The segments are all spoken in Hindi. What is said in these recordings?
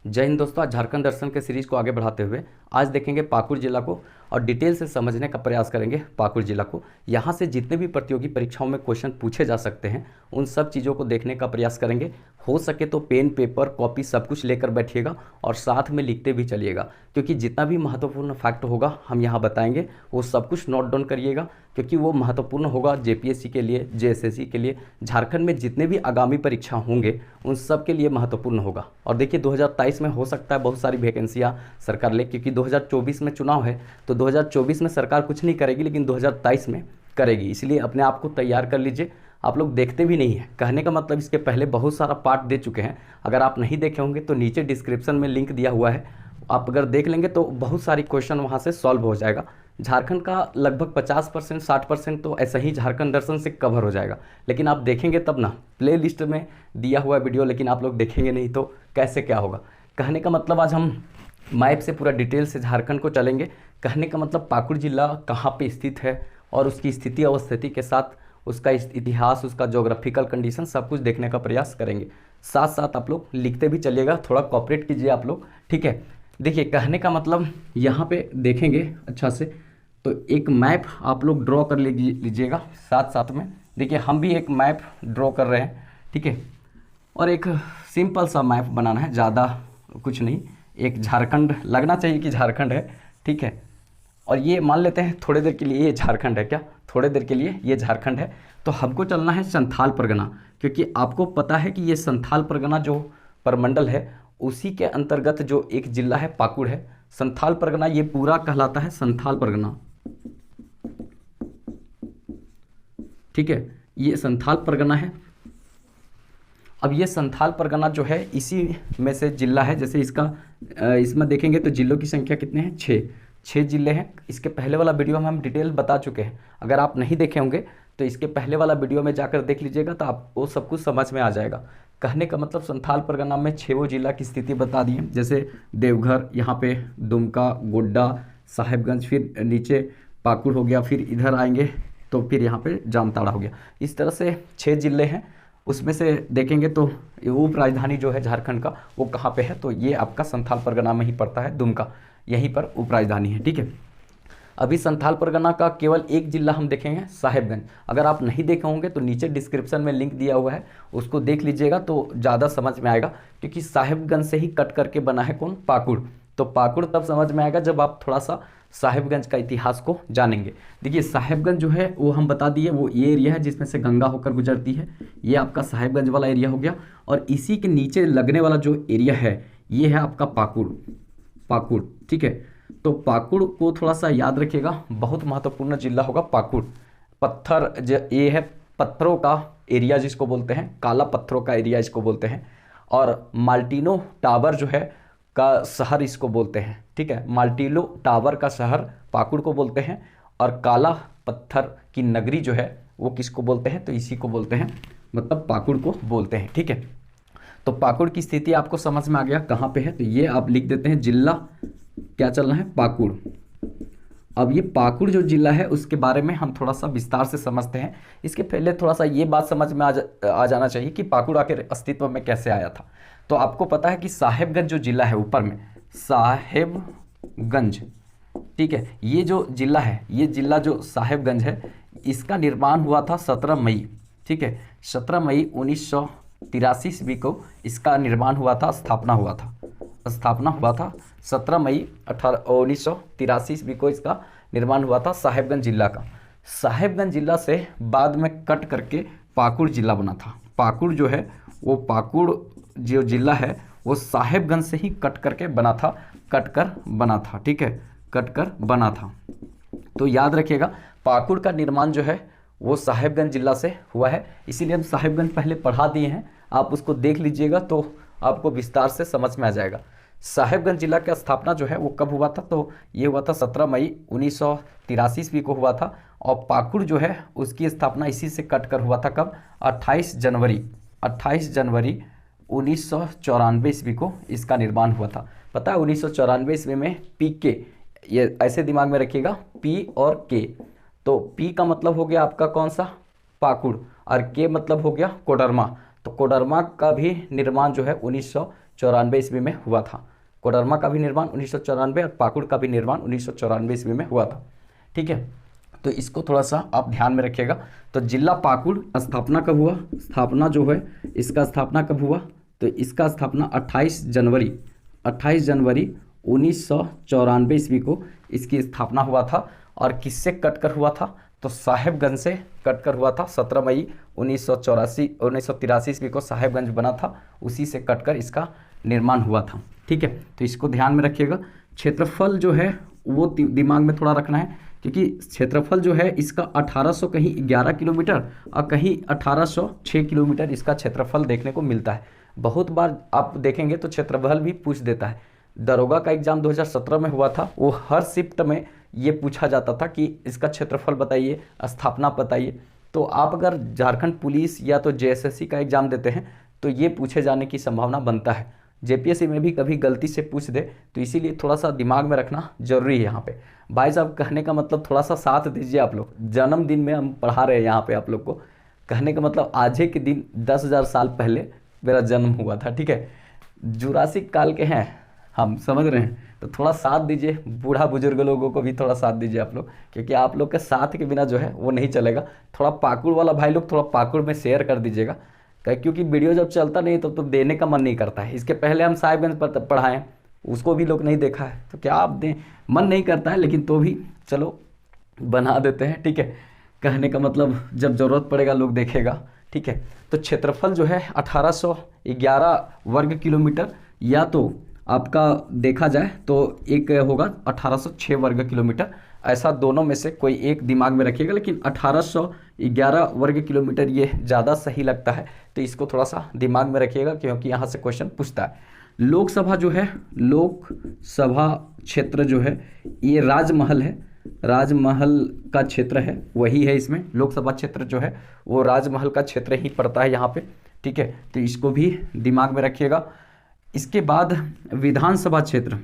जय हिंद दोस्तों। आज झारखंड दर्शन के सीरीज को आगे बढ़ाते हुए आज देखेंगे पाकुड़ जिला को और डिटेल से समझने का प्रयास करेंगे पाकुड़ जिला को। यहाँ से जितने भी प्रतियोगी परीक्षाओं में क्वेश्चन पूछे जा सकते हैं उन सब चीज़ों को देखने का प्रयास करेंगे। हो सके तो पेन पेपर कॉपी सब कुछ लेकर बैठिएगा और साथ में लिखते भी चलिएगा, क्योंकि जितना भी महत्वपूर्ण फैक्ट होगा हम यहाँ बताएंगे वो सब कुछ नोट डाउन करिएगा, क्योंकि वो महत्वपूर्ण होगा जेपीएससी के लिए, जेएसएससी के लिए, झारखंड में जितने भी आगामी परीक्षा होंगे उन सब के लिए महत्वपूर्ण होगा। और देखिए 2023 में हो सकता है बहुत सारी वैकेंसियाँ सरकार ले, क्योंकि 2024 में चुनाव है तो 2024 में सरकार कुछ नहीं करेगी लेकिन 2023 में करेगी, इसलिए अपने आप को तैयार कर लीजिए। आप लोग देखते भी नहीं हैं, कहने का मतलब इसके पहले बहुत सारा पार्ट दे चुके हैं। अगर आप नहीं देखे होंगे तो नीचे डिस्क्रिप्शन में लिंक दिया हुआ है, आप अगर देख लेंगे तो बहुत सारी क्वेश्चन वहाँ से सॉल्व हो जाएगा। झारखंड का लगभग 50% 60% तो ऐसा ही झारखंड दर्शन से कवर हो जाएगा, लेकिन आप देखेंगे तब ना। प्ले लिस्ट में दिया हुआ वीडियो लेकिन आप लोग देखेंगे नहीं तो कैसे क्या होगा। कहने का मतलब आज हम मैप से पूरा डिटेल से झारखंड को चलेंगे। कहने का मतलब पाकुड़ जिला कहाँ पे स्थित है और उसकी स्थिति अवस्थिति के साथ उसका इतिहास, उसका जोग्राफिकल कंडीशन सब कुछ देखने का प्रयास करेंगे। साथ साथ आप लोग लिखते भी चलिएगा, थोड़ा कॉपरेट कीजिए आप लोग, ठीक है। देखिए कहने का मतलब यहाँ पे देखेंगे अच्छा से तो एक मैप आप लोग ड्रॉ कर लीजिएगा साथ साथ में। देखिए हम भी एक मैप ड्रॉ कर रहे हैं, ठीक है, और एक सिंपल सा मैप बनाना है, ज़्यादा कुछ नहीं। एक झारखंड लगना चाहिए कि झारखंड है, ठीक है। और ये मान लेते हैं थोड़ी देर के लिए ये झारखंड है, क्या थोड़ी देर के लिए ये झारखंड है। तो हमको चलना है संथाल परगना, क्योंकि आपको पता है कि ये संथाल परगना जो परमंडल है उसी के अंतर्गत जो एक जिला है पाकुड़ है। संथाल परगना ये पूरा कहलाता है संथाल परगना, ठीक है, ये संथाल परगना है। अब ये संथाल परगना जो है इसी में से जिला है। जैसे इसका इसमें देखेंगे तो जिलों की संख्या कितने हैं, छः जिले हैं। इसके पहले वाला वीडियो में हम डिटेल बता चुके हैं, अगर आप नहीं देखे होंगे तो इसके पहले वाला वीडियो में जाकर देख लीजिएगा तो आपको सब कुछ समझ में आ जाएगा। कहने का मतलब संथाल परगना में 6 जिला की स्थिति बता दी है, जैसे देवघर, यहाँ पे दुमका, गोड्डा, साहेबगंज, फिर नीचे पाकुड़ हो गया, फिर इधर आएंगे तो फिर यहाँ पे जामताड़ा हो गया। इस तरह से 6 जिले हैं। उसमें से देखेंगे तो उप राजधानी जो है झारखंड का वो कहाँ पे है, तो ये आपका संथाल परगना में ही पड़ता है, दुमका, यहीं पर उप राजधानी है, ठीक है। अभी संथाल परगना का केवल एक जिला हम देखेंगे, साहेबगंज। अगर आप नहीं देखे होंगे तो नीचे डिस्क्रिप्शन में लिंक दिया हुआ है, उसको देख लीजिएगा तो ज़्यादा समझ में आएगा, क्योंकि साहेबगंज से ही कट करके बना है कौन, पाकुड़। तो पाकुड़ तब समझ में आएगा जब आप थोड़ा सा साहेबगंज का इतिहास को जानेंगे। देखिए साहेबगंज जो है वो हम बता दिए, वो ये एरिया है जिसमें से गंगा होकर गुजरती है, ये आपका साहेबगंज वाला एरिया हो गया। और इसी के नीचे लगने वाला जो एरिया है ये है आपका पाकुड़, ठीक है। तो पाकुड़ को थोड़ा सा याद रखिएगा, बहुत महत्वपूर्ण जिला होगा पाकुड़। ये है पत्थरों का एरिया जिसको बोलते हैं, काला पत्थरों का एरिया इसको बोलते हैं। और माल्टिनो टावर जो है का शहर इसको बोलते हैं, ठीक है। माल्टिनो टावर का शहर पाकुड़ को बोलते हैं। और काला पत्थर की नगरी जो है वो किसको बोलते हैं, तो इसी को बोलते हैं, मतलब पाकुड़ को बोलते हैं, ठीक है। तो पाकुड़ की स्थिति आपको समझ में आ गया कहाँ पे है, तो ये आप लिख देते हैं, जिला क्या चलना है, पाकुड़। अब ये पाकुड़ जो जिला है उसके बारे में हम थोड़ा सा विस्तार से समझते हैं। इसके पहले थोड़ा सा ये बात समझ में आ जाना चाहिए कि पाकुड़ आखिर अस्तित्व में कैसे आया था। तो आपको पता है कि साहेबगंज जो जिला है ऊपर में, साहेबगंज, ठीक है, ये जो जिला है, ये जिला जो साहेबगंज है इसका निर्माण हुआ था 17 मई, ठीक है, 17 मई 1983 ईस्वी को इसका निर्माण हुआ था, स्थापना हुआ था 17 मई 1983 ईस्वी को इसका निर्माण हुआ था साहेबगंज जिला का। साहेबगंज जिला से बाद में कट करके पाकुड़ जिला बना था। पाकुड़ जो है वो पाकुड़ जो जिला है वो साहेबगंज से ही कट कर बना था, ठीक है, कट कर बना था। तो याद रखिएगा पाकुड़ का निर्माण जो है वो साहेबगंज जिला से हुआ है, इसीलिए हम साहेबगंज पहले पढ़ा दिए हैं, आप उसको देख लीजिएगा तो आपको विस्तार से समझ में आ जाएगा। साहेबगंज जिला की स्थापना जो है वो कब हुआ था, तो ये हुआ था 17 मई 1983 ईस्वी को हुआ था। और पाकुड़ जो है उसकी स्थापना इसी से कट कर हुआ था, कब, 28 जनवरी 1994 ईस्वी को इसका निर्माण हुआ था। पता है 1994 ईस्वी में PK, ये ऐसे दिमाग में रखिएगा, P और K। तो P का मतलब हो गया आपका कौन सा, पाकुड़, और K मतलब हो गया कोडरमा। तो कोडरमा का भी निर्माण जो है 1994 ईस्वी में हुआ था। कोडरमा का भी निर्माण 1994 और पाकुड़ का भी निर्माण 1994 ईस्वी में हुआ था। ठीक है, तो इसको थोड़ा सा आप ध्यान में रखिएगा। तो जिला पाकुड़ स्थापना कब हुआ, स्थापना जो है इसका स्थापना कब हुआ, तो इसका स्थापना 28 जनवरी 1994 ईस्वी को इसकी स्थापना हुआ था। और किससे कटकर हुआ था, तो साहेबगंज से कटकर हुआ था। 17 मई 1983 ईस्वी को साहेबगंज बना था, उसी से कटकर इसका निर्माण हुआ था। ठीक है, तो इसको ध्यान में रखिएगा। क्षेत्रफल जो है वो दिमाग में थोड़ा रखना है, क्योंकि क्षेत्रफल जो है इसका 1800 कहीं 11 किलोमीटर और कहीं 1806 किलोमीटर इसका क्षेत्रफल देखने को मिलता है। बहुत बार आप देखेंगे तो क्षेत्रफल भी पूछ देता है। दरोगा का एग्जाम 2017 में हुआ था, वो हर शिफ्ट में ये पूछा जाता था कि इसका क्षेत्रफल बताइए, स्थापना बताइए। तो आप अगर झारखंड पुलिस या तो जेएसएससी का एग्जाम देते हैं तो ये पूछे जाने की संभावना बनता है। जेपीएससी में भी कभी गलती से पूछ दे, तो इसीलिए थोड़ा सा दिमाग में रखना जरूरी है यहाँ पे। भाई साहब कहने का मतलब थोड़ा सा साथ दीजिए आप लोग, जन्मदिन में हम पढ़ा रहे हैं यहाँ पे आप लोग को। कहने का मतलब आज के दिन 10,000 साल पहले मेरा जन्म हुआ था। ठीक है, जुरासिक काल के हैं हम, समझ रहे हैं, तो थोड़ा साथ दीजिए। बूढ़ा बुजुर्ग लोगों को भी थोड़ा साथ दीजिए आप लोग, क्योंकि आप लोग के साथ के बिना जो है वो नहीं चलेगा। थोड़ा पाकुड़ वाला भाई लोग थोड़ा पाकुड़ में शेयर कर दीजिएगा, क्योंकि वीडियो जब चलता नहीं तो देने का मन नहीं करता है। इसके पहले हम साहिबगंज पर पढ़ाएं, उसको भी लोग नहीं देखा है, तो क्या आप दें, मन नहीं करता है, लेकिन तो भी चलो बना देते हैं। ठीक है, कहने का मतलब जब ज़रूरत पड़ेगा लोग देखेगा। ठीक है, तो क्षेत्रफल जो है 1811 वर्ग किलोमीटर, या तो आपका देखा जाए तो एक होगा 1806 वर्ग किलोमीटर, ऐसा दोनों में से कोई एक दिमाग में रखिएगा। लेकिन 1811 वर्ग किलोमीटर ये ज़्यादा सही लगता है, तो इसको थोड़ा सा दिमाग में रखिएगा, क्योंकि यहाँ से क्वेश्चन पूछता है। लोकसभा जो है, लोकसभा क्षेत्र जो है ये राजमहल है, राजमहल का क्षेत्र है, वही है इसमें। लोकसभा क्षेत्र जो है वो राजमहल का क्षेत्र ही पड़ता है यहाँ पे। ठीक है, तो इसको भी दिमाग में रखिएगा। इसके बाद विधानसभा क्षेत्र,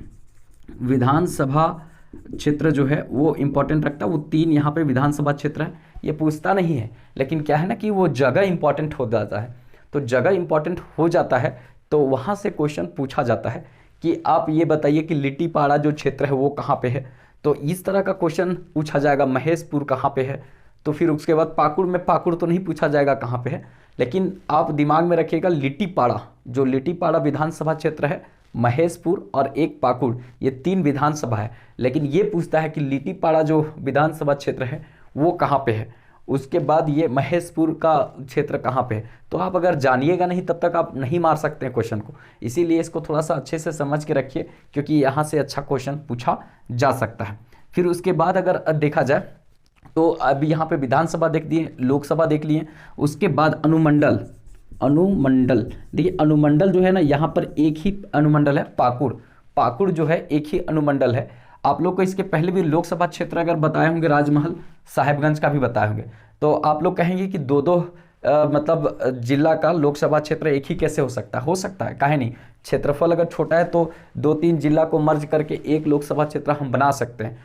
विधानसभा क्षेत्र जो है वो इम्पोर्टेंट रखता है। वो 3 यहाँ पे विधानसभा क्षेत्र है, ये पूछता नहीं है, लेकिन क्या है ना कि वो जगह इंपॉर्टेंट हो जाता है। तो जगह इंपॉर्टेंट हो जाता है तो वहाँ से क्वेश्चन पूछा जाता है कि आप ये बताइए कि लिट्टीपाड़ा जो क्षेत्र है वो कहाँ पे है। तो इस तरह का क्वेश्चन पूछा जाएगा। महेशपुर कहाँ पे है, तो फिर उसके बाद पाकुड़ में, पाकुड़ तो नहीं पूछा जाएगा कहाँ पे है, लेकिन आप दिमाग में रखिएगा लिट्टीपाड़ा, जो लिट्टीपाड़ा विधानसभा क्षेत्र है, महेशपुर और एक पाकुड़, ये 3 विधानसभा है। लेकिन ये पूछता है कि लिट्टीपाड़ा जो विधानसभा क्षेत्र है वो कहाँ पे है, उसके बाद ये महेशपुर का क्षेत्र कहाँ पे है। तो आप अगर जानिएगा नहीं तब तक आप नहीं मार सकते हैं क्वेश्चन को, इसीलिए इसको थोड़ा सा अच्छे से समझ के रखिए, क्योंकि यहाँ से अच्छा क्वेश्चन पूछा जा सकता है। फिर उसके बाद अगर देखा जाए तो अभी यहाँ पे विधानसभा देख दिए, लोकसभा देख लिए, उसके बाद अनुमंडल, अनुमंडल देखिए, अनुमंडल जो है ना यहाँ पर एक ही अनुमंडल है, पाकुड़, पाकुड़ जो है एक ही अनुमंडल है। आप लोग को इसके पहले भी लोकसभा क्षेत्र अगर बताए होंगे, राजमहल, साहेबगंज का भी बताए होंगे, तो आप लोग कहेंगे कि दो मतलब जिला का लोकसभा क्षेत्र एक ही कैसे हो सकता है। हो सकता है, काहे नहीं। क्षेत्रफल अगर छोटा है तो 2-3 जिला को मर्ज करके एक लोकसभा क्षेत्र हम बना सकते हैं।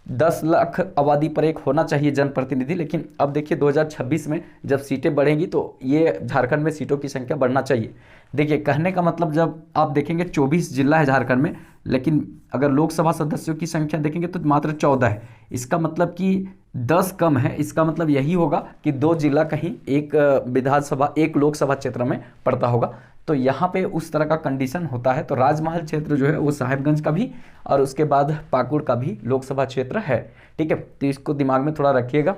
10 लाख आबादी पर एक होना चाहिए जनप्रतिनिधि, लेकिन अब देखिए 2026 में जब सीटें बढ़ेंगी तो ये झारखंड में सीटों की संख्या बढ़ना चाहिए। देखिए कहने का मतलब जब आप देखेंगे 24 जिला है झारखंड में, लेकिन अगर लोकसभा सदस्यों की संख्या देखेंगे तो मात्र 14 है। इसका मतलब कि 10 कम है। इसका मतलब यही होगा कि 2 जिला कहीं एक विधानसभा, एक लोकसभा क्षेत्र में पड़ता होगा। तो यहाँ पे उस तरह का कंडीशन होता है। तो राजमहल क्षेत्र जो है वो साहेबगंज का भी और उसके बाद पाकुड़ का भी लोकसभा क्षेत्र है। ठीक है, तो इसको दिमाग में थोड़ा रखिएगा।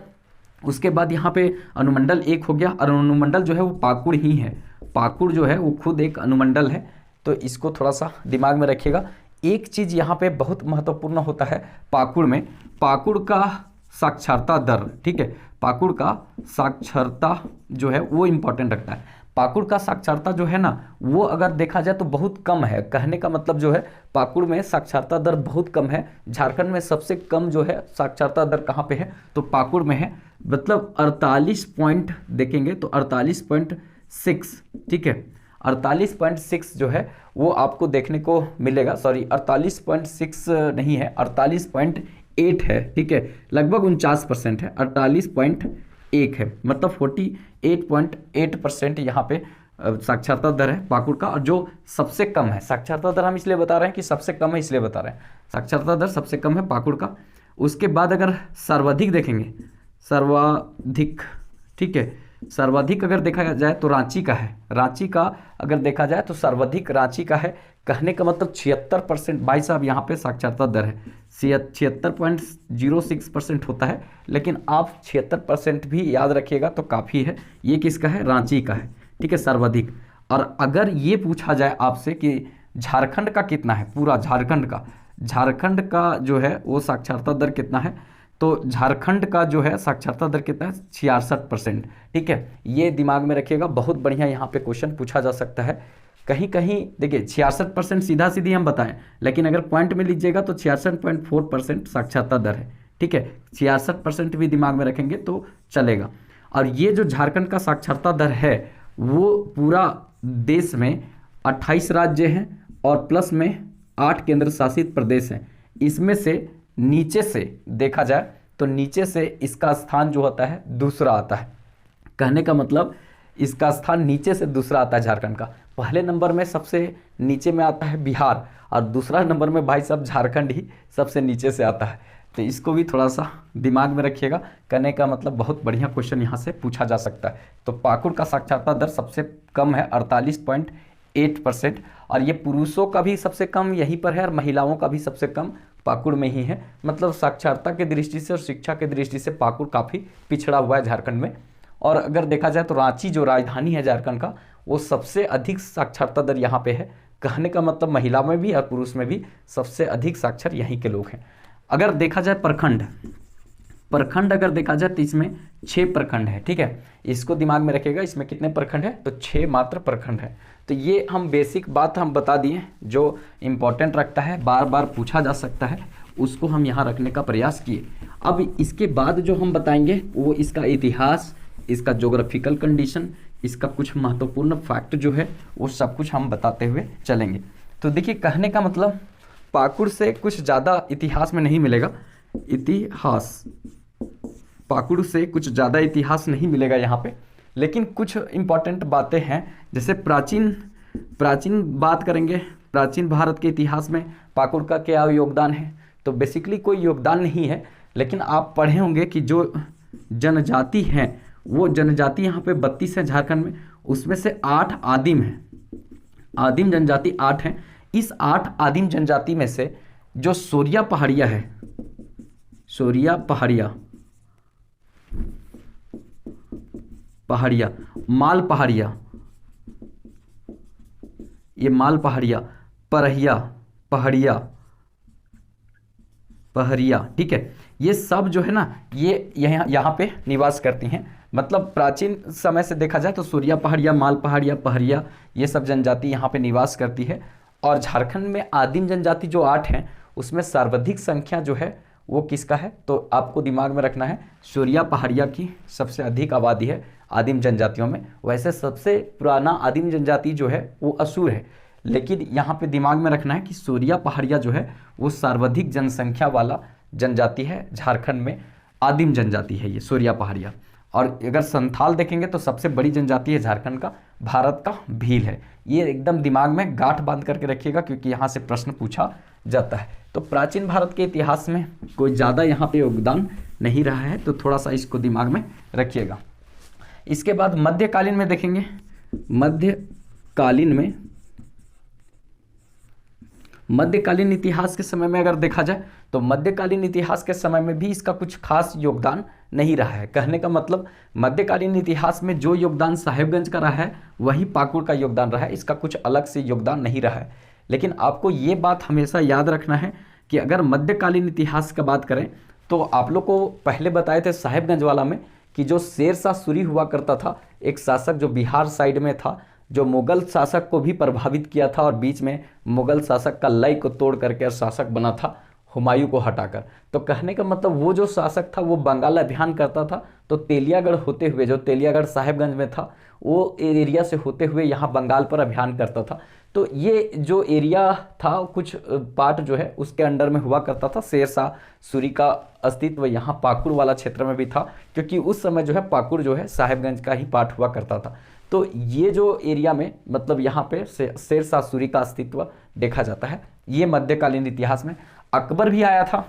उसके बाद यहाँ पे अनुमंडल एक हो गया, और अनुमंडल जो है वो पाकुड़ ही है। पाकुड़ जो है वो खुद एक अनुमंडल है, तो इसको थोड़ा सा दिमाग में रखिएगा। एक चीज़ यहाँ पे बहुत महत्वपूर्ण होता है पाकुड़ में, पाकुड़ का साक्षरता दर। ठीक है, पाकुड़ का साक्षरता जो है वो इम्पोर्टेंट रखता है। पाकुड़ का साक्षरता जो है ना वो अगर देखा जाए तो बहुत कम है। कहने का मतलब जो है पाकुड़ में साक्षरता दर बहुत कम है। झारखंड में सबसे कम जो है साक्षरता दर कहाँ पे है, तो पाकुड़ में है। मतलब 48 पॉइंट देखेंगे तो 48.6। ठीक है, 48.6 जो है वो आपको देखने को मिलेगा। सॉरी, 48.6 नहीं है, 48.8 है। ठीक है, लगभग 49% है, 48.1 है, मतलब 48.8% यहाँ पे साक्षरता दर है पाकुड़ का, और जो सबसे कम है, साक्षरता दर हम इसलिए बता रहे हैं कि सबसे कम है इसलिए बता रहे हैं, साक्षरता दर सबसे कम है पाकुड़ का। उसके बाद अगर सर्वाधिक देखेंगे, सर्वाधिक, ठीक है, सर्वाधिक अगर देखा जाए तो रांची का है, रांची का अगर देखा जाए तो सर्वाधिक रांची का है। कहने का मतलब 76% भाई साहब यहाँ पे साक्षरता दर है 76.06% होता है, लेकिन आप 76% भी याद रखिएगा तो काफ़ी है। ये किसका है? रांची का है, ठीक है, सर्वाधिक। और अगर ये पूछा जाए आपसे कि झारखंड का कितना है, पूरा झारखंड का जो है वो साक्षरता दर कितना है, तो झारखंड का जो है साक्षरता दर कितना है? 66%, ठीक है। ये दिमाग में रखिएगा, बहुत बढ़िया यहाँ पे क्वेश्चन पूछा जा सकता है। कहीं कहीं देखिए 66% सीधा सीधी हम बताएं, लेकिन अगर पॉइंट में लीजिएगा तो 66.4% साक्षरता दर है, ठीक है। 66% भी दिमाग में रखेंगे तो चलेगा। और ये जो झारखंड का साक्षरता दर है वो पूरा देश में 28 राज्य हैं और प्लस में 8 केंद्र शासित प्रदेश हैं। इसमें से नीचे से देखा जाए तो नीचे से इसका स्थान जो होता है दूसरा आता है। कहने का मतलब इसका स्थान नीचे से दूसरा आता है झारखंड का। पहले नंबर में सबसे नीचे में आता है बिहार और दूसरा नंबर में भाई साहब झारखंड ही सबसे नीचे से आता है। तो इसको भी थोड़ा सा दिमाग में रखिएगा। कहने का मतलब बहुत बढ़िया क्वेश्चन यहाँ से पूछा जा सकता है। तो पाकुड़ का साक्षरता दर सबसे कम है 48.8%, और ये पुरुषों का भी सबसे कम यहीं पर है और महिलाओं का भी सबसे कम पाकुड़ में ही है। मतलब साक्षरता की दृष्टि से और शिक्षा की दृष्टि से पाकुड़ काफ़ी पिछड़ा हुआ है झारखंड में। और अगर देखा जाए तो रांची जो राजधानी है झारखंड का, वो सबसे अधिक साक्षरता दर यहाँ पे है। कहने का मतलब महिला में भी और पुरुष में भी सबसे अधिक साक्षर यहीं के लोग हैं। अगर देखा जाए प्रखंड अगर देखा जाए तो इसमें 6 प्रखंड है, ठीक है। इसको दिमाग में रखिएगा, इसमें कितने प्रखंड है? तो 6 मात्र प्रखंड है। तो ये हम बेसिक बात हम बता दिए, जो इम्पोर्टेंट रखता है, बार बार पूछा जा सकता है, उसको हम यहाँ रखने का प्रयास किए। अब इसके बाद जो हम बताएंगे वो इसका इतिहास, इसका ज्योग्राफिकल कंडीशन, इसका कुछ महत्वपूर्ण फैक्ट जो है वो सब कुछ हम बताते हुए चलेंगे। तो देखिए, कहने का मतलब पाकुड़ से कुछ ज़्यादा इतिहास में नहीं मिलेगा, इतिहास पाकुड़ से कुछ ज़्यादा इतिहास नहीं मिलेगा यहाँ पे, लेकिन कुछ इम्पॉर्टेंट बातें हैं। जैसे प्राचीन बात करेंगे, प्राचीन भारत के इतिहास में पाकुड़ का क्या योगदान है? तो बेसिकली कोई योगदान नहीं है, लेकिन आप पढ़े होंगे कि जो जनजाति हैं वो जनजाति यहाँ पे 32 है झारखंड में, उसमें से 8 आदिम हैं, आदिम जनजाति 8 हैं। इस 8 आदिम जनजाति में से जो सोरिया पहाड़िया है, सोरिया पहाड़िया, माल पहाड़िया, ये माल पहाड़िया, पहरिया, ठीक है, ये सब जो है ना ये यहाँ पे निवास करती हैं। मतलब प्राचीन समय से देखा जाए तो सूर्या पहाड़िया, माल पहाड़िया, पहरिया, ये सब जनजाति यहाँ पे निवास करती है। और झारखंड में आदिम जनजाति जो 8 हैं उसमें सर्वाधिक संख्या जो है वो किसका है? तो आपको दिमाग में रखना है सूर्या पहाड़िया की सबसे अधिक आबादी है आदिम जनजातियों में। वैसे सबसे पुराना आदिम जनजाति जो है वो असुर है, लेकिन यहाँ पे दिमाग में रखना है कि सूर्या पहाड़िया जो है वो सर्वाधिक जनसंख्या वाला जनजाति है झारखंड में, आदिम जनजाति है ये सूर्या पहाड़िया। और अगर संथाल देखेंगे तो सबसे बड़ी जनजाति है झारखंड का, भारत का भील है। ये एकदम दिमाग में गांठ बांध करके रखिएगा क्योंकि यहाँ से प्रश्न पूछा जाता है। तो प्राचीन भारत के इतिहास में कोई ज़्यादा यहाँ पे योगदान नहीं रहा है, तो थोड़ा सा इसको दिमाग में रखिएगा। इसके बाद मध्यकालीन में देखेंगे, मध्यकालीन इतिहास के समय में अगर देखा जाए तो मध्यकालीन इतिहास के समय में भी इसका कुछ खास योगदान नहीं रहा है। कहने का मतलब मध्यकालीन इतिहास में जो योगदान साहेबगंज का रहा है वही पाकुड़ का योगदान रहा है, इसका कुछ अलग से योगदान नहीं रहा है। लेकिन आपको ये बात हमेशा याद रखना है कि अगर मध्यकालीन इतिहास का बात करें तो आप लोग को पहले बताए थे साहेबगंज वाला में कि जो शेरशाह सूरी हुआ करता था, एक शासक जो बिहार साइड में था, जो मुगल शासक को भी प्रभावित किया था और बीच में मुगल शासक का लय को तोड़ करके शासक बना था हुमायूं को हटाकर। तो कहने का मतलब वो जो शासक था वो बंगाल अभियान करता था, तो तेलियागढ़ होते हुए, जो तेलियागढ़ साहेबगंज में था वो एरिया से होते हुए यहाँ बंगाल पर अभियान करता था। तो ये जो एरिया था कुछ पार्ट जो है उसके अंडर में हुआ करता था। शेरशाह सूरी का अस्तित्व यहाँ पाकुड़ वाला क्षेत्र में भी था, क्योंकि उस समय जो है पाकुड़ जो है साहेबगंज का ही पार्ट हुआ करता था। तो ये जो एरिया में मतलब यहाँ पे शेर शाह सूरी का अस्तित्व देखा जाता है। ये मध्यकालीन इतिहास में अकबर भी आया था।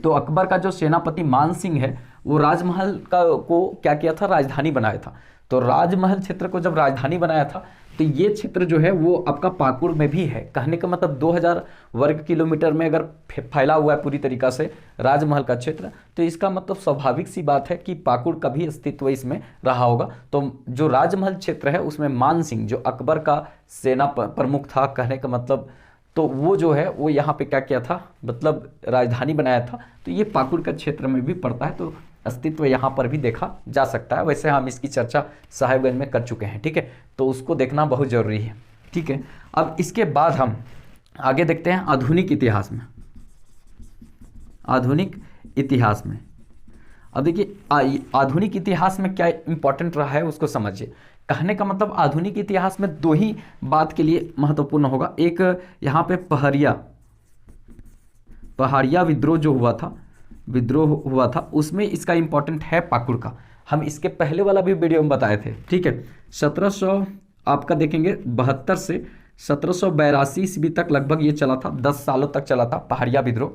तो अकबर का जो सेनापति मान सिंह है वो राजमहल को क्या किया था, राजधानी बनाया था। तो राजमहल क्षेत्र को जब राजधानी बनाया था तो ये क्षेत्र जो है वो आपका पाकुड़ में भी है। कहने का मतलब 2000 वर्ग किलोमीटर में अगर फैला हुआ है पूरी तरीका से राजमहल का क्षेत्र, तो इसका मतलब स्वाभाविक सी बात है कि पाकुड़ का भी अस्तित्व इसमें रहा होगा। तो जो राजमहल क्षेत्र है उसमें मान सिंह जो अकबर का सेना प्रमुख था, कहने का मतलब तो वो जो है वो यहाँ पे क्या किया था, मतलब राजधानी बनाया था। तो ये पाकुड़ का क्षेत्र में भी पड़ता है, तो अस्तित्व यहाँ पर भी देखा जा सकता है। वैसे हम इसकी चर्चा साहेबगंज में कर चुके हैं, ठीक है, तो उसको देखना बहुत ज़रूरी है, ठीक है। अब इसके बाद हम आगे देखते हैं आधुनिक इतिहास में। आधुनिक इतिहास में अब देखिए आधुनिक इतिहास में क्या इंपॉर्टेंट रहा है उसको समझिए। कहने का मतलब आधुनिक इतिहास में दो ही बात के लिए महत्वपूर्ण होगा। एक यहाँ पे पहाड़िया विद्रोह हुआ था उसमें इसका इंपॉर्टेंट है पाकुड़ का। हम इसके पहले वाला भी वीडियो में बताए थे, ठीक है। 1700 आपका देखेंगे 72 से 1782 ईस्वी तक लगभग ये चला था, 10 सालों तक चला था पहाड़िया विद्रोह।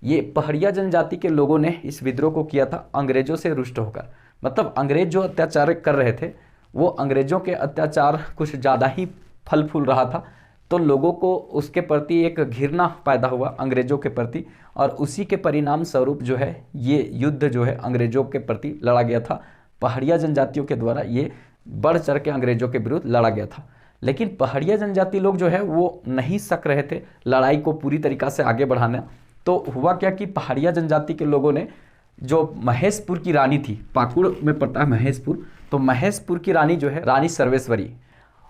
ये पहाड़िया जनजाति के लोगों ने इस विद्रोह को किया था अंग्रेजों से रुष्ट होकर। मतलब अंग्रेज जो अत्याचार कर रहे थे वो अंग्रेजों के अत्याचार कुछ ज़्यादा ही फल फूल रहा था, तो लोगों को उसके प्रति एक घृणा पैदा हुआ अंग्रेजों के प्रति, और उसी के परिणाम स्वरूप जो है ये युद्ध जो है अंग्रेजों के प्रति लड़ा गया था। पहाड़िया जनजातियों के द्वारा ये बढ़ चढ़ के अंग्रेजों के विरुद्ध लड़ा गया था। लेकिन पहाड़िया जनजाति लोग जो है वो नहीं सक रहे थे लड़ाई को पूरी तरीक़ा से आगे बढ़ाने। तो हुआ क्या कि पहाड़िया जनजाति के लोगों ने जो महेशपुर की रानी थी, पाकुड़ में पड़ता है महेशपुर, तो महेशपुर की रानी जो है रानी सर्वेश्वरी,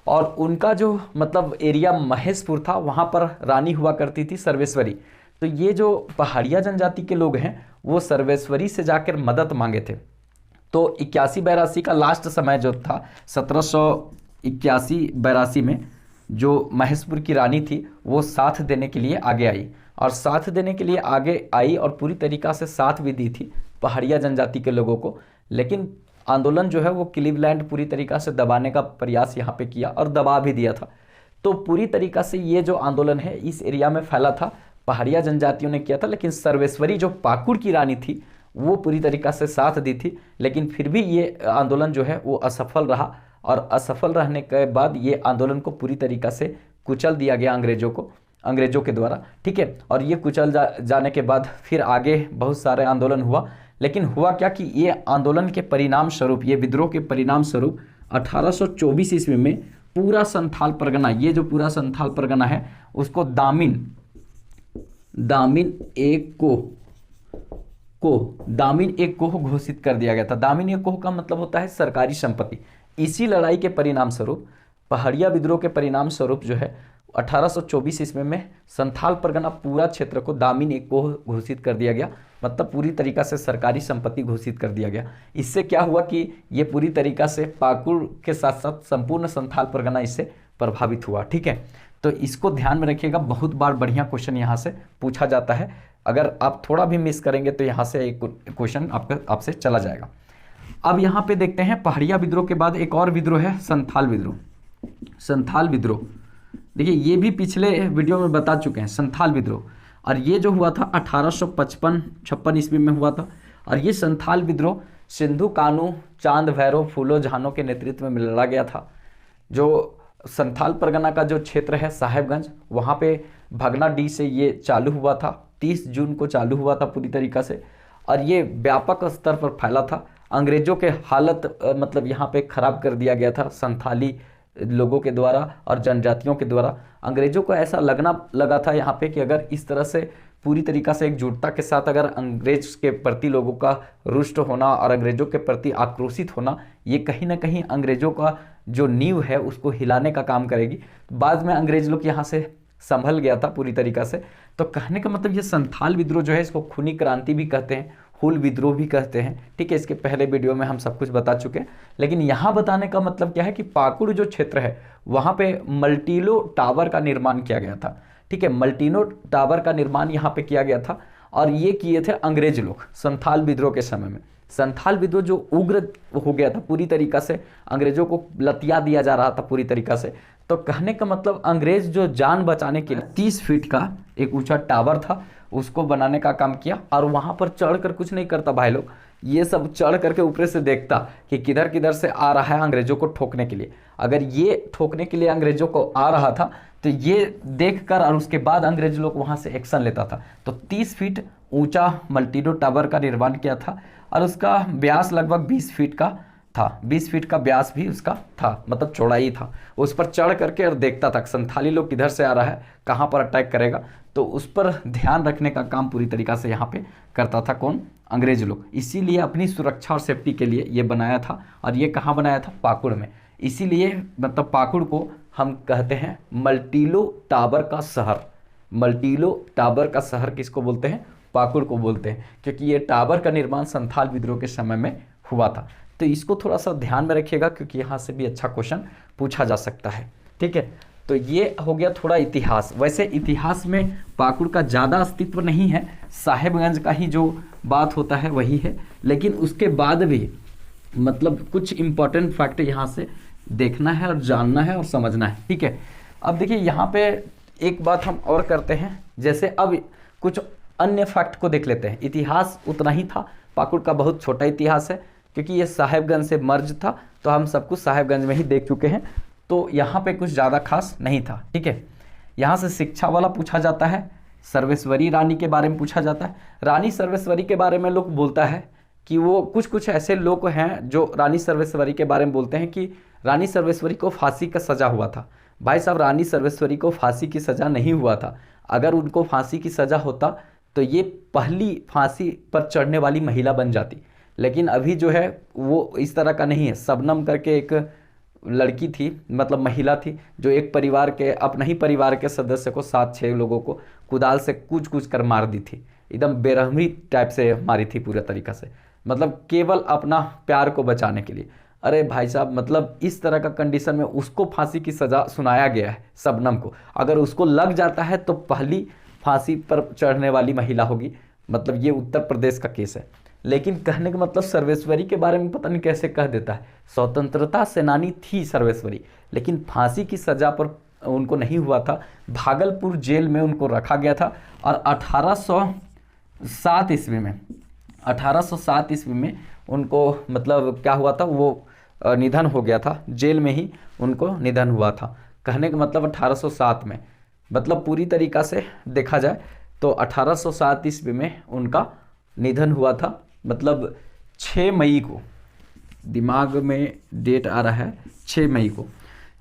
और उनका जो मतलब एरिया महेशपुर था वहाँ पर रानी हुआ करती थी सर्वेश्वरी। तो ये जो पहाड़िया जनजाति के लोग हैं वो सर्वेश्वरी से जाकर मदद मांगे थे। तो 81-82 का लास्ट समय जो था 1781-82 में जो महेशपुर की रानी थी वो साथ देने के लिए आगे आई, और साथ देने के लिए आगे आई और पूरी तरीक़ा से साथ भी दी थी पहाड़िया जनजाति के लोगों को। लेकिन आंदोलन जो है वो क्लीवलैंड पूरी तरीक़ा से दबाने का प्रयास यहाँ पे किया और दबा भी दिया था। तो पूरी तरीक़ा से ये जो आंदोलन है इस एरिया में फैला था, पहाड़िया जनजातियों ने किया था। लेकिन सर्वेश्वरी जो पाकुड़ की रानी थी वो पूरी तरीक़ा से साथ दी थी, लेकिन फिर भी ये आंदोलन जो है वो असफल रहा, और असफल रहने के बाद ये आंदोलन को पूरी तरीक़ा से कुचल दिया गया अंग्रेजों के द्वारा, ठीक है। और ये कुचल जाने के बाद फिर आगे बहुत सारे आंदोलन हुआ। लेकिन हुआ क्या कि ये आंदोलन के परिणाम स्वरूप, ये विद्रोह के परिणाम स्वरूप 1824 ईस्वी में पूरा संथाल परगना, ये जो पूरा संथाल परगना है उसको दामिन एक कोह घोषित कर दिया गया था। दामिन एक कोह का मतलब होता है सरकारी संपत्ति। इसी लड़ाई के परिणाम स्वरूप, पहाड़िया विद्रोह के परिणाम स्वरूप जो है 1824 ईस्वी में संथाल परगना पूरा क्षेत्र को दामिन एक कोह घोषित कर दिया गया, मतलब पूरी तरीक़ा से सरकारी संपत्ति घोषित कर दिया गया। इससे क्या हुआ कि ये पूरी तरीक़ा से पाकुड़ के साथ साथ संपूर्ण संथाल परगना इससे प्रभावित हुआ, ठीक है। तो इसको ध्यान में रखिएगा, बहुत बार बढ़िया क्वेश्चन यहाँ से पूछा जाता है। अगर आप थोड़ा भी मिस करेंगे तो यहाँ से एक क्वेश्चन आपसे चला जाएगा। अब यहाँ पे देखते हैं पहाड़िया विद्रोह के बाद एक और विद्रोह है संथाल विद्रोह। देखिए ये भी पिछले वीडियो में बता चुके हैं संथाल विद्रोह, और ये जो हुआ था 1855-56 ईस्वी में हुआ था। और ये संथाल विद्रोह सिंधु कानू, चांद भैरव, फूलो जहानों के नेतृत्व में लड़ा गया था। जो संथाल परगना का जो क्षेत्र है साहेबगंज, वहाँ पे भगनाडीह से ये चालू हुआ था, 30 जून को चालू हुआ था पूरी तरीक़ा से, और ये व्यापक स्तर पर फैला था। अंग्रेज़ों के हालत मतलब यहाँ पे ख़राब कर दिया गया था संथाली लोगों के द्वारा और जनजातियों के द्वारा। अंग्रेज़ों को ऐसा लगा था यहाँ पे कि अगर इस तरह से पूरी तरीक़ा से एकजुटता के साथ अगर अंग्रेज के प्रति लोगों का रुष्ट होना और अंग्रेज़ों के प्रति आक्रोशित होना, ये कहीं ना कहीं अंग्रेज़ों का जो नींव है उसको हिलाने का काम करेगी। बाद में अंग्रेज लोग यहाँ से संभल गया था पूरी तरीक़ा से। तो कहने का मतलब ये संथाल विद्रोह जो है इसको खूनी क्रांति भी कहते हैं, हुल विद्रोह भी कहते हैं, ठीक है। इसके पहले वीडियो में हम सब कुछ बता चुके हैं। लेकिन यहाँ बताने का मतलब क्या है कि पाकुड़ जो क्षेत्र है वहाँ पे मल्टीलो टावर का निर्माण किया गया था, ठीक है। मल्टीनो टावर का निर्माण यहाँ पे किया गया था, और ये किए थे अंग्रेज लोग संथाल विद्रोह के समय में। संथाल विद्रोह जो उग्र हो गया था पूरी तरीक़ा से, अंग्रेजों को लतिया दिया जा रहा था पूरी तरीक़ा से। तो कहने का मतलब अंग्रेज जो जान बचाने के लिए 30 फीट का एक ऊंचा टावर था, उसको बनाने का काम किया। और वहाँ पर चढ़ कर कुछ नहीं करता भाई लोग, ये सब चढ़ करके ऊपर से देखता कि किधर किधर से आ रहा है अंग्रेजों को ठोकने के लिए। अगर ये ठोकने के लिए अंग्रेजों को आ रहा था तो ये देखकर और उसके बाद अंग्रेज लोग वहाँ से एक्शन लेता था। तो 30 फीट ऊंचा मल्टीडो टावर का निर्माण किया था और उसका व्यास लगभग 20 फीट का था। 20 फीट का व्यास भी उसका था, मतलब चौड़ाई था। उस पर चढ़ करके और देखता था संथाली लोग किधर से आ रहा है, कहाँ पर अटैक करेगा, तो उस पर ध्यान रखने का काम पूरी तरीक़ा से यहाँ पे करता था कौन, अंग्रेज लोग। इसीलिए अपनी सुरक्षा और सेफ्टी के लिए ये बनाया था। और ये कहाँ बनाया था, पाकुड़ में। इसीलिए मतलब पाकुड़ को हम कहते हैं मल्टीलो टावर का शहर। मल्टीलो टावर का शहर किसको बोलते हैं, पाकुड़ को बोलते हैं, क्योंकि ये टावर का निर्माण संथाल विद्रोह के समय में हुआ था। तो इसको थोड़ा सा ध्यान में रखिएगा, क्योंकि यहाँ से भी अच्छा क्वेश्चन पूछा जा सकता है। ठीक है, तो ये हो गया थोड़ा इतिहास। वैसे इतिहास में पाकुड़ का ज़्यादा अस्तित्व नहीं है, साहेबगंज का ही जो बात होता है वही है। लेकिन उसके बाद भी मतलब कुछ इम्पोर्टेंट फैक्ट यहाँ से देखना है और जानना है और समझना है। ठीक है, अब देखिए यहाँ पे एक बात हम और करते हैं, जैसे अब कुछ अन्य फैक्ट को देख लेते हैं। इतिहास उतना ही था, पाकुड़ का बहुत छोटा इतिहास है, क्योंकि ये साहेबगंज से मर्ज था, तो हम सब कुछ साहेबगंज में ही देख चुके हैं। तो यहाँ पे कुछ ज़्यादा खास नहीं था। ठीक है, यहाँ से शिक्षा वाला पूछा जाता है, सर्वेश्वरी रानी के बारे में पूछा जाता है। रानी सर्वेश्वरी के बारे में लोग बोलता है कि वो कुछ ऐसे लोग हैं जो रानी सर्वेश्वरी के बारे में बोलते हैं कि रानी सर्वेश्वरी को फांसी का सज़ा हुआ था। भाई साहब, रानी सर्वेश्वरी को फांसी की सज़ा नहीं हुआ था। अगर उनको फांसी की सज़ा होता तो ये पहली फांसी पर चढ़ने वाली महिला बन जाती। लेकिन अभी जो है वो इस तरह का नहीं है। शबनम करके एक लड़की थी, मतलब महिला थी, जो एक परिवार के, अपने ही परिवार के सदस्य को 7-6 लोगों को कुदाल से कूच कर मार दी थी। एकदम बेरहमी टाइप से मारी थी पूरा तरीका से, मतलब केवल अपना प्यार को बचाने के लिए। अरे भाई साहब, मतलब इस तरह का कंडीशन में उसको फांसी की सज़ा सुनाया गया है शबनम को। अगर उसको लग जाता है तो पहली फांसी पर चढ़ने वाली महिला होगी। मतलब ये उत्तर प्रदेश का केस है। लेकिन कहने का मतलब सर्वेश्वरी के बारे में पता नहीं कैसे कह देता है। स्वतंत्रता सेनानी थी सर्वेश्वरी, लेकिन फांसी की सज़ा पर उनको नहीं हुआ था। भागलपुर जेल में उनको रखा गया था और 1807 ईस्वी में उनको मतलब क्या हुआ था, वो निधन हो गया था। जेल में ही उनको निधन हुआ था। कहने का मतलब 1807 में, मतलब पूरी तरीक़ा से देखा जाए तो 1807 ईस्वी में उनका निधन हुआ था। मतलब 6 मई को, दिमाग में डेट आ रहा है 6 मई को,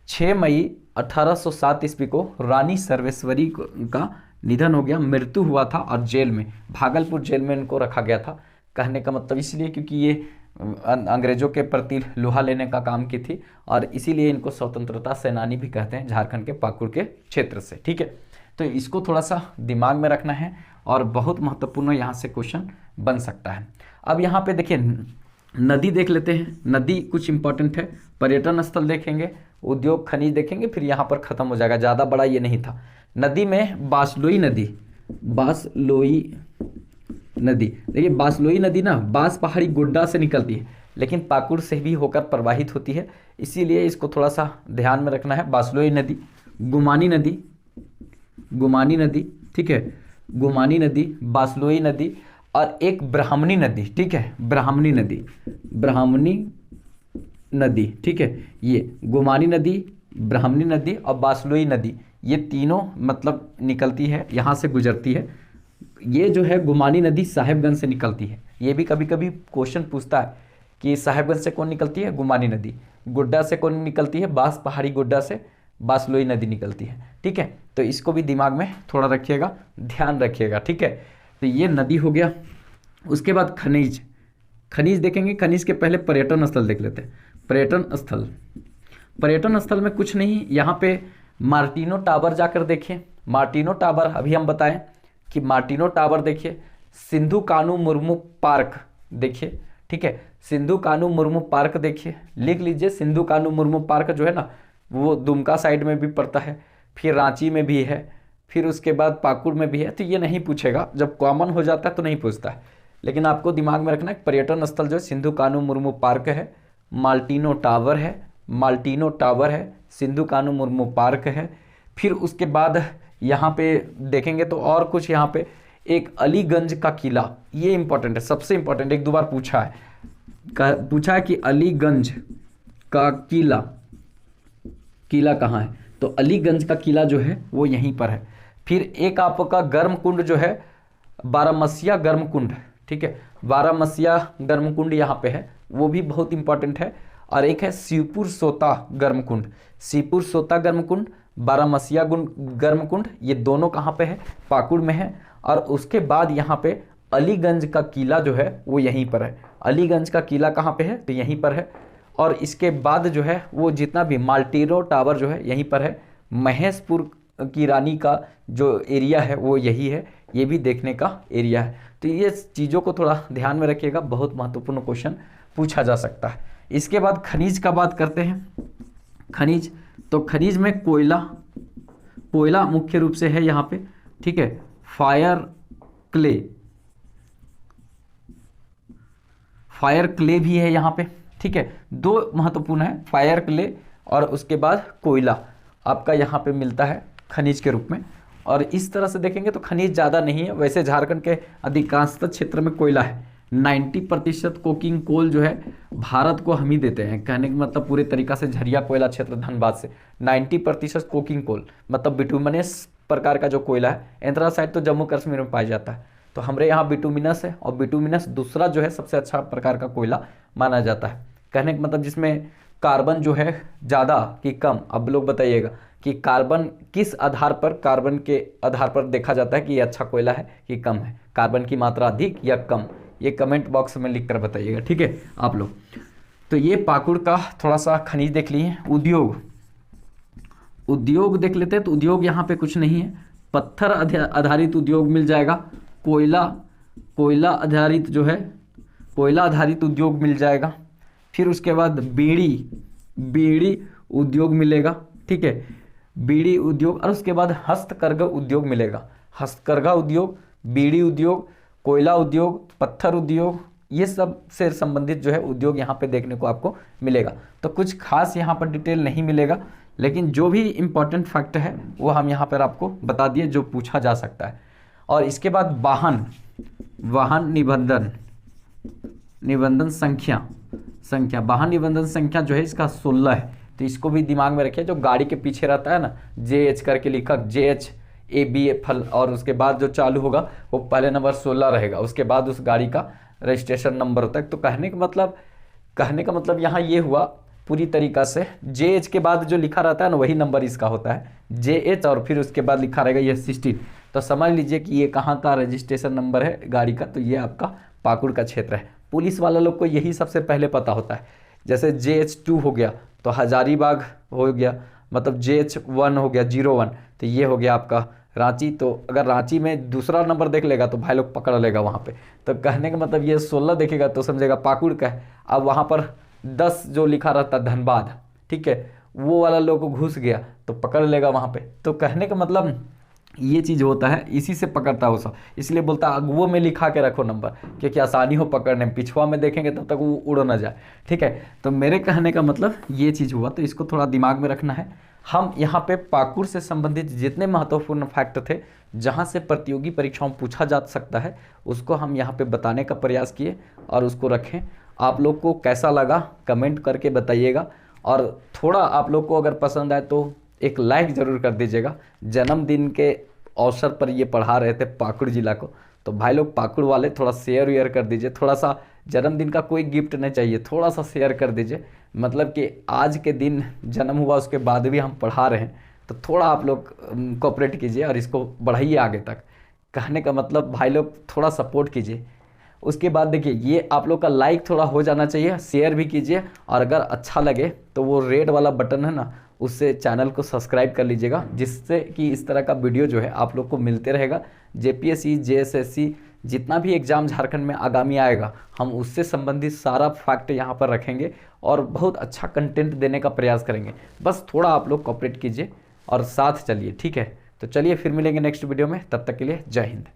6 मई 1807 ईस्वी को रानी सर्वेश्वरी का निधन हो गया, मृत्यु हुआ था। और जेल में, भागलपुर जेल में इनको रखा गया था। कहने का मतलब इसलिए क्योंकि ये अंग्रेज़ों के प्रति लोहा लेने का काम की थी, और इसीलिए इनको स्वतंत्रता सेनानी भी कहते हैं, झारखंड के पाकुड़ के क्षेत्र से। ठीक है, तो इसको थोड़ा सा दिमाग में रखना है और बहुत महत्वपूर्ण यहाँ से क्वेश्चन बन सकता है। अब यहाँ पे देखिए नदी देख लेते हैं। नदी कुछ इंपॉर्टेंट है, पर्यटन स्थल देखेंगे, उद्योग खनिज देखेंगे, फिर यहाँ पर ख़त्म हो जाएगा। ज़्यादा बड़ा ये नहीं था। नदी में बासलोई नदी, देखिए बासलोई नदी ना बांस पहाड़ी गोड्डा से निकलती है, लेकिन पाकुड़ से भी होकर प्रवाहित होती है, इसीलिए इसको थोड़ा सा ध्यान में रखना है। बासलोई नदी, गुमानी नदी, ठीक है, गुमानी नदी, बासलोई नदी और एक ब्राह्मणी नदी। ठीक है, ब्राह्मणी नदी, ठीक है। ये गुमानी नदी, ब्राह्मणी नदी और बासलोई नदी, ये तीनों मतलब निकलती है, यहाँ से गुजरती है। ये जो है गुमानी नदी साहेबगंज से निकलती है। ये भी कभी कभी क्वेश्चन पूछता है कि साहेबगंज से कौन निकलती है, गुमानी नदी। गोड्डा से कौन निकलती है, बांस पहाड़ी गोड्डा से बासलोई नदी निकलती है। ठीक है, तो इसको भी दिमाग में थोड़ा रखिएगा, ध्यान रखिएगा। ठीक है, तो ये नदी हो गया। उसके बाद खनिज देखेंगे। खनिज के पहले पर्यटन स्थल देख लेते हैं। पर्यटन स्थल में कुछ नहीं, यहाँ पे मार्टिनो टावर जाकर देखिए। मार्टिनो टावर अभी हम बताएं कि मार्टिनो टावर देखिए, सिंधु कानू मुर्मू पार्क देखिए। ठीक है, सिंधु कानू मुर्मू पार्क देखिए, लिख लीजिए। सिंधु कानू मुर्मू पार्क जो है ना, वो दुमका साइड में भी पड़ता है, फिर रांची में भी है, फिर उसके बाद पाकुड़ में भी है। तो ये नहीं पूछेगा, जब कॉमन हो जाता है तो नहीं पूछता है। लेकिन आपको दिमाग में रखना है पर्यटन स्थल जो है सिंधु कान्हू मुर्मू पार्क है, माल्टिनो टावर है, माल्टिनो टावर है, सिंधु कान्हू मुर्मू पार्क है। फिर उसके बाद यहाँ पे देखेंगे तो और कुछ यहाँ पे एक अलीगंज का किला, ये इंपॉर्टेंट है, सबसे इंपॉर्टेंट, एक दो बार पूछा है कि अलीगंज का किला कहाँ है, तो अलीगंज का किला जो है वो यहीं पर है। फिर एक आपका गर्म कुंड जो है बारामसिया गर्म कुंड, ठीक है, बारामसिया गर्म कुंड यहाँ पे है, वो भी बहुत इंपॉर्टेंट है। और एक है शिवपुर सोता गर्म कुंड, शिवपुर सोता गर्म कुंड, बारामसिया गर्म कुंड, ये दोनों कहाँ पे है, पाकुड़ में है। और उसके बाद यहाँ पे अलीगंज का किला जो है वो यहीं पर है, अलीगंज का किला कहाँ पे है, तो यहीं पर है। और इसके बाद जो है वो जितना भी माल्टिनो टावर जो है यहीं पर है, महेशपुर की रानी का जो एरिया है वो यही है, ये भी देखने का एरिया है। तो ये चीज़ों को थोड़ा ध्यान में रखिएगा, बहुत महत्वपूर्ण क्वेश्चन पूछा जा सकता है। इसके बाद खनिज का बात करते हैं। खनिज, तो खनिज में कोयला मुख्य रूप से है यहाँ पे, ठीक है, फायर क्ले भी है यहाँ पे, ठीक है, दो महत्वपूर्ण है, फायर क्ले और उसके बाद कोयला आपका यहाँ पे मिलता है खनिज के रूप में। और इस तरह से देखेंगे तो खनिज ज़्यादा नहीं है, वैसे झारखंड के अधिकांशतः क्षेत्र में कोयला है। 90% कोकिंग कोल जो है भारत को हम ही देते हैं, कहने का मतलब पूरे तरीका से झरिया कोयला क्षेत्र धनबाद से 90% कोकिंग कोल मतलब बिटुमिनस प्रकार का जो कोयला है, एंथ्रासाइट तो जम्मू कश्मीर में पाया जाता है, तो हमारे यहाँ बिटुमिनस है, और बिटुमिनस दूसरा जो है सबसे अच्छा प्रकार का कोयला माना जाता है। कहने का मतलब जिसमें कार्बन जो है ज़्यादा कि कम, अब लोग बताइएगा कि कार्बन किस आधार पर, कार्बन के आधार पर देखा जाता है कि ये अच्छा कोयला है कि कम है, कार्बन की मात्रा अधिक या कम, ये कमेंट बॉक्स में लिख कर बताइएगा, ठीक है आप लोग। तो ये पाकुड़ का थोड़ा सा खनिज देख लिए। उद्योग देख लेते हैं, तो उद्योग यहाँ पे कुछ नहीं है, पत्थर आधारित उद्योग मिल जाएगा, कोयला आधारित उद्योग मिल जाएगा। फिर उसके बाद बीड़ी उद्योग मिलेगा, ठीक है, बीड़ी उद्योग। और उसके बाद हस्तकरघा उद्योग मिलेगा, हस्तकरघा उद्योग, बीड़ी उद्योग, कोयला उद्योग, पत्थर उद्योग, ये सब से संबंधित जो है उद्योग यहाँ पे देखने को आपको मिलेगा। तो कुछ खास यहाँ पर डिटेल नहीं मिलेगा, लेकिन जो भी इम्पोर्टेंट फैक्ट है वो हम यहाँ पर आपको बता दिए जो पूछा जा सकता है। और इसके बाद वाहन निबंधन संख्या, वाहन निबंधन संख्या जो है इसका 16 है, तो इसको भी दिमाग में रखिए। जो गाड़ी के पीछे रहता है ना, JH करके लिखा, JHABFL, और उसके बाद जो चालू होगा वो पहले नंबर 16 रहेगा, उसके बाद उस गाड़ी का रजिस्ट्रेशन नंबर होता है। तो कहने का मतलब यहाँ ये हुआ पूरी तरीका से, JH के बाद जो लिखा रहता है ना वही नंबर इसका होता है, JH, और फिर उसके बाद लिखा रहेगा ये 16। तो समझ लीजिए कि ये कहाँ का रजिस्ट्रेशन नंबर है गाड़ी का, तो ये आपका पाकुड़ का क्षेत्र है। पुलिस वाला लोग को यही सबसे पहले पता होता है, जैसे JH2 हो गया तो हजारीबाग हो गया, मतलब JH1 हो गया 01, तो ये हो गया आपका रांची। तो अगर रांची में दूसरा नंबर देख लेगा तो भाई लोग पकड़ लेगा वहाँ पे। तो कहने का मतलब ये 16 देखेगा तो समझेगा पाकुड़ का है। अब वहाँ पर 10 जो लिखा रहता धनबाद, ठीक है, वो वाला लोग घुस गया तो पकड़ लेगा वहाँ पे। तो कहने का मतलब ये चीज़ होता है, इसी से पकड़ता है वो सब, इसलिए बोलता है अगुओं में लिखा के रखो नंबर, क्योंकि आसानी हो पकड़ने में, पिछुआ में देखेंगे तब तक वो उड़ ना जाए, ठीक है। तो मेरे कहने का मतलब ये चीज़ हुआ, तो इसको थोड़ा दिमाग में रखना है। हम यहाँ पे पाकुड़ से संबंधित जितने महत्वपूर्ण फैक्ट थे जहाँ से प्रतियोगी परीक्षाओं में पूछा जा सकता है उसको हम यहाँ पे बताने का प्रयास किए और उसको रखें। आप लोग को कैसा लगा कमेंट करके बताइएगा, और थोड़ा आप लोग को अगर पसंद आए तो एक लाइक ज़रूर कर दीजिएगा। जन्मदिन के अवसर पर ये पढ़ा रहे थे पाकुड़ जिला को, तो भाई लोग पाकुड़ वाले थोड़ा शेयर वेयर कर दीजिए, थोड़ा सा जन्मदिन का कोई गिफ्ट नहीं चाहिए, थोड़ा सा शेयर कर दीजिए। मतलब कि आज के दिन जन्म हुआ उसके बाद भी हम पढ़ा रहे हैं, तो थोड़ा आप लोग कोऑपरेट कीजिए और इसको बढ़ाइए आगे तक। कहने का मतलब भाई लोग थोड़ा सपोर्ट कीजिए। उसके बाद देखिए ये आप लोग का लाइक थोड़ा हो जाना चाहिए, शेयर भी कीजिए, और अगर अच्छा लगे तो वो रेड वाला बटन है ना, उससे चैनल को सब्सक्राइब कर लीजिएगा, जिससे कि इस तरह का वीडियो जो है आप लोग को मिलते रहेगा। JPSC JSSC जितना भी एग्ज़ाम झारखंड में आगामी आएगा हम उससे संबंधित सारा फैक्ट यहाँ पर रखेंगे और बहुत अच्छा कंटेंट देने का प्रयास करेंगे। बस थोड़ा आप लोग कोऑपरेट कीजिए और साथ चलिए, ठीक है। तो चलिए फिर मिलेंगे नेक्स्ट वीडियो में, तब तक के लिए जय हिंद।